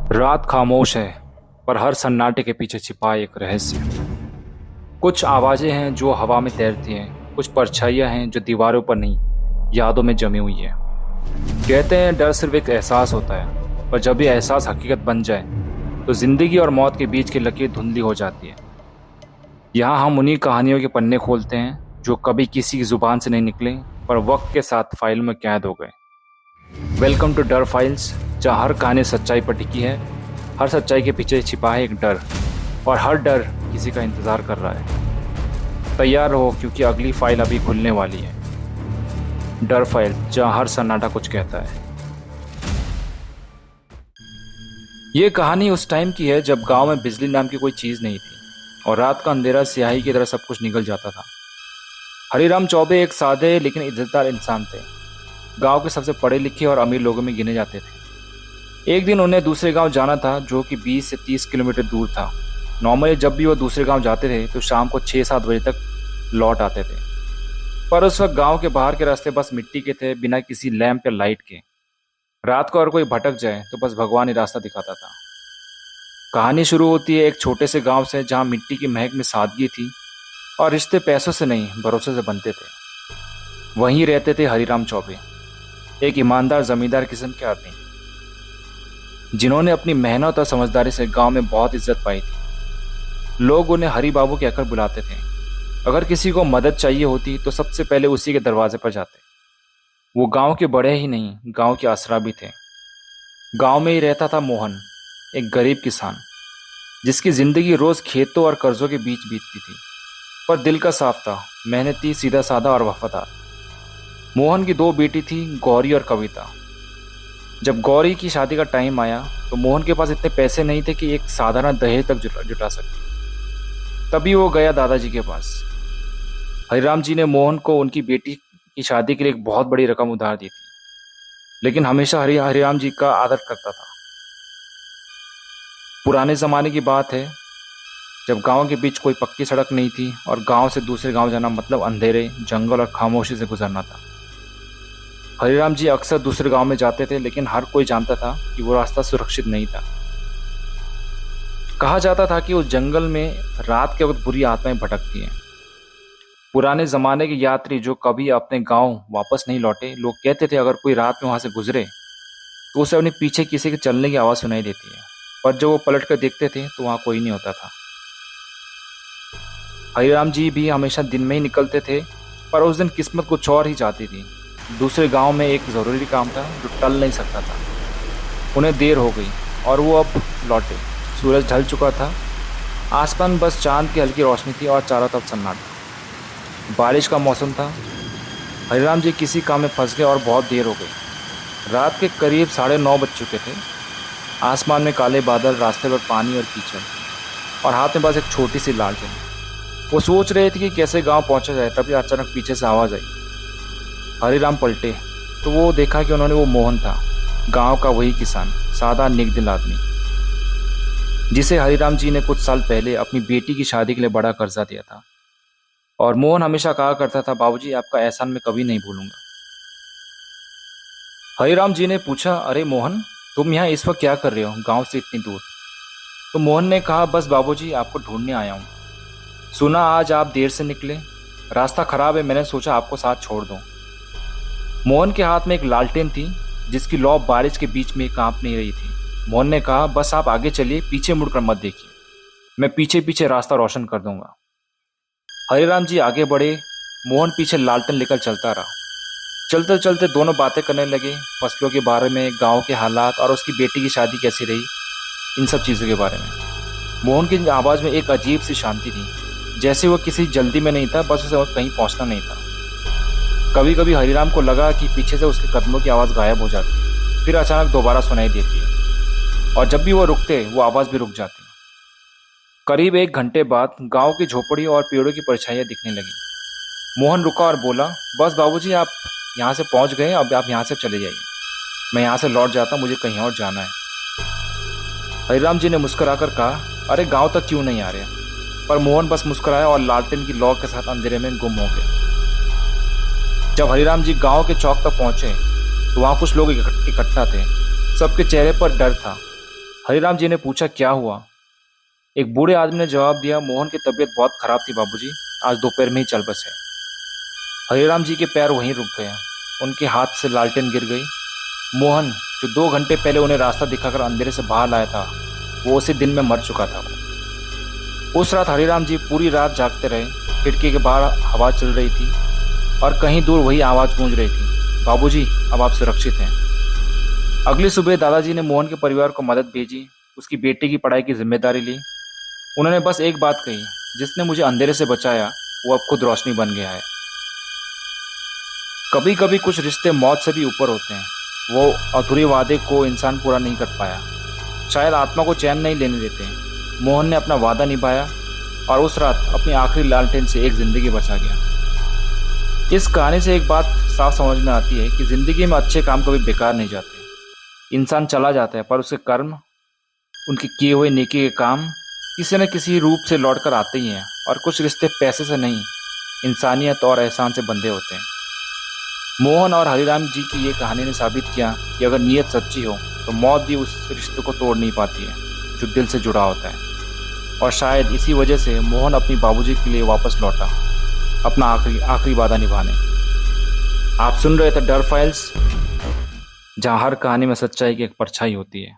रात खामोश है, पर हर सन्नाटे के पीछे छिपा एक रहस्य। कुछ आवाजें हैं जो हवा में तैरती हैं, कुछ परछाइयां हैं जो दीवारों पर नहीं, यादों में जमी हुई है। कहते हैं डर सिर्फ एक एहसास होता है, पर जब ये एहसास हकीकत बन जाए तो जिंदगी और मौत के बीच की लकीर धुंधली हो जाती है। यहाँ हम उन्हीं कहानियों के पन्ने खोलते हैं जो कभी किसी की जुबान से नहीं निकले, पर वक्त के साथ फाइल में कैद हो गए। वेलकम टू डर फाइल्स, जहाँ हर कहानी सच्चाई पर टिकी है। हर सच्चाई के पीछे छिपा है एक डर, और हर डर किसी का इंतजार कर रहा है। तैयार रहो, क्योंकि अगली फाइल अभी खुलने वाली है। डर फाइल, जहाँ हर सन्नाटा कुछ कहता है। ये कहानी उस टाइम की है जब गांव में बिजली नाम की कोई चीज़ नहीं थी, और रात का अंधेरा स्याही की तरह सब कुछ निगल जाता था। हरिराम चौबे एक सादे लेकिन इज्जतदार इंसान थे। गांव के सबसे पढ़े लिखे और अमीर लोगों में गिने जाते थे। एक दिन उन्हें दूसरे गांव जाना था, जो कि 20 से 30 किलोमीटर दूर था। नॉर्मली जब भी वो दूसरे गांव जाते थे तो शाम को 6-7 बजे तक लौट आते थे, पर उस वक्त गांव के बाहर के रास्ते बस मिट्टी के थे, बिना किसी लैंप या लाइट के। रात को अगर कोई भटक जाए तो बस भगवान ही रास्ता दिखाता था। कहानी शुरू होती है एक छोटे से गांव से, जहां मिट्टी की महक में सादगी थी और रिश्ते पैसों से नहीं, भरोसे से बनते थे। वहीं रहते थे हरिराम चौबे, एक ईमानदार जमींदार किस्म के आदमी, जिन्होंने अपनी मेहनत और समझदारी से गांव में बहुत इज्जत पाई थी। लोग उन्हें हरी बाबू कहकर बुलाते थे। अगर किसी को मदद चाहिए होती तो सबसे पहले उसी के दरवाजे पर जाते। वो गांव के बड़े ही नहीं, गांव के आसरा भी थे। गांव में ही रहता था मोहन, एक गरीब किसान, जिसकी जिंदगी रोज खेतों और कर्जों के बीच बीतती थी, पर दिल का साफ था, मेहनती, सीधा साधा और वफादार। मोहन की 2 बेटी थी, गौरी और कविता। जब गौरी की शादी का टाइम आया तो मोहन के पास इतने पैसे नहीं थे कि एक साधारण दहेज तक जुटा सके। तभी वो गया दादाजी के पास। हरिराम जी ने मोहन को उनकी बेटी की शादी के लिए एक बहुत बड़ी रकम उधार दी थी, लेकिन हमेशा हरिराम जी का आदर करता था। पुराने ज़माने की बात है, जब गांव के बीच कोई पक्की सड़क नहीं थी और गांव से दूसरे गांव जाना मतलब अंधेरे, जंगल और खामोशी से गुजरना था। हरिराम जी अक्सर दूसरे गांव में जाते थे, लेकिन हर कोई जानता था कि वो रास्ता सुरक्षित नहीं था। कहा जाता था कि उस जंगल में रात के वक्त बुरी आत्माएं भटकती हैं। पुराने ज़माने के यात्री जो कभी अपने गांव वापस नहीं लौटे, लोग कहते थे अगर कोई रात में वहां से गुजरे तो उसे अपने पीछे किसी के चलने की आवाज़ सुनाई देती है, पर जब वो पलट कर देखते थे तो वहाँ कोई नहीं होता था। हरिराम जी भी हमेशा दिन में ही निकलते थे, पर उस दिन किस्मत कुछ और ही चाहती थी। दूसरे गांव में एक ज़रूरी काम था जो टल नहीं सकता था। उन्हें देर हो गई और वो अब लौटे। सूरज ढल चुका था, आसमान बस चांद की हल्की रोशनी थी और चारों तरफ सन्नाटा। बारिश का मौसम था। हरिराम जी किसी काम में फंस गए और बहुत देर हो गई। रात के करीब 9:30 बज चुके थे। आसमान में काले बादल, रास्ते पर पानी और कीचड़, और हाथ में बस एक छोटी सी लालटेन। वो सोच रहे थे कि कैसे गांव पहुंचा जाए, तभी अचानक पीछे से आवाज़ आई। हरिराम पलटे तो वो देखा कि वो मोहन था, गांव का वही किसान, सादा नेकदिल आदमी, जिसे हरिराम जी ने कुछ साल पहले अपनी बेटी की शादी के लिए बड़ा कर्जा दिया था। और मोहन हमेशा कहा करता था, बाबूजी आपका एहसान मैं कभी नहीं भूलूंगा। हरिराम जी ने पूछा, अरे मोहन, तुम यहाँ इस वक्त क्या कर रहे हो, गांव से इतनी दूर? तो मोहन ने कहा, बस बाबूजी आपको ढूंढने आया हूँ। सुना आज आप देर से निकले, रास्ता खराब है, मैंने सोचा आपको साथ छोड़ दूँ। मोहन के हाथ में एक लालटेन थी, जिसकी लौ बारिश के बीच में कांप नहीं रही थी। मोहन ने कहा, बस आप आगे चलिए, पीछे मुड़कर मत देखिए, मैं पीछे पीछे रास्ता रोशन कर दूंगा। हरिराम जी आगे बढ़े, मोहन पीछे लालटेन लेकर चलता रहा। चलते चलते दोनों बातें करने लगे, फसलों के बारे में, गांव के हालात और उसकी बेटी की शादी कैसी रही, इन सब चीज़ों के बारे में। मोहन की आवाज़ में एक अजीब सी शांति थी, जैसे वो किसी जल्दी में नहीं था, बस उसे कहीं पहुंचना नहीं था। कभी कभी हरिराम को लगा कि पीछे से उसके कदमों की आवाज़ गायब हो जाती है, फिर अचानक दोबारा सुनाई देती है, और जब भी वो रुकते वो आवाज़ भी रुक जाती। करीब 1 घंटे बाद गांव की झोपड़ी और पेड़ों की परछाइयाँ दिखने लगी। मोहन रुका और बोला, बस बाबूजी आप यहाँ से पहुँच गए, अब आप यहाँ से चले जाइए, मैं यहाँ से लौट जाता, मुझे कहीं और जाना है। हरिराम जी ने मुस्कुराकर कहा, अरे गांव तक क्यों नहीं आ रहे? पर मोहन बस मुस्कुराया और लालटेन की लौ के साथ अंधेरे में गुम हो गया। जब हरिराम जी गांव के चौक तक पहुंचे तो वहाँ कुछ लोग इकट्ठा थे। सबके चेहरे पर डर था। हरिराम जी ने पूछा, क्या हुआ? एक बूढ़े आदमी ने जवाब दिया, मोहन की तबीयत बहुत खराब थी बाबूजी, आज दोपहर में ही चल बसे। हरिराम जी के पैर वहीं रुक गए, उनके हाथ से लालटेन गिर गई। मोहन, जो 2 घंटे पहले उन्हें रास्ता दिखाकर अंधेरे से बाहर लाया था, वो उसी दिन में मर चुका था। उस रात हरिराम जी पूरी रात जागते रहे। खिड़की के बाहर हवा चल रही थी और कहीं दूर वही आवाज़ गूंज रही थी, बाबूजी अब आप सुरक्षित हैं। अगली सुबह दादाजी ने मोहन के परिवार को मदद भेजी, उसकी बेटी की पढ़ाई की जिम्मेदारी ली। उन्होंने बस एक बात कही, जिसने मुझे अंधेरे से बचाया वो अब खुद रोशनी बन गया है। कभी कभी कुछ रिश्ते मौत से भी ऊपर होते हैं। वो अधूरे वादे को इंसान पूरा नहीं कर पाया, शायद आत्मा को चैन नहीं लेने देते। मोहन ने अपना वादा निभाया और उस रात अपनी आखिरी लालटेन से एक जिंदगी बचा गया। इस कहानी से एक बात साफ समझ में आती है कि जिंदगी में अच्छे काम कभी बेकार नहीं जाते। इंसान चला जाता है पर उसके कर्म, उनके किए हुए नेकी के काम किसी न किसी रूप से लौट कर आते ही हैं। और कुछ रिश्ते पैसे से नहीं, इंसानियत और एहसान से बंधे होते हैं। मोहन और हरिराम जी की ये कहानी ने साबित किया कि अगर नीयत सच्ची हो तो मौत भी उस रिश्ते को तोड़ नहीं पाती है जो दिल से जुड़ा होता है। और शायद इसी वजह से मोहन अपनी बाबूजी के लिए वापस लौटा, अपना आखिरी वादा निभाने। आप सुन रहे थे डर फाइल्स, जहाँ हर कहानी में सच्चाई की एक परछाई होती है।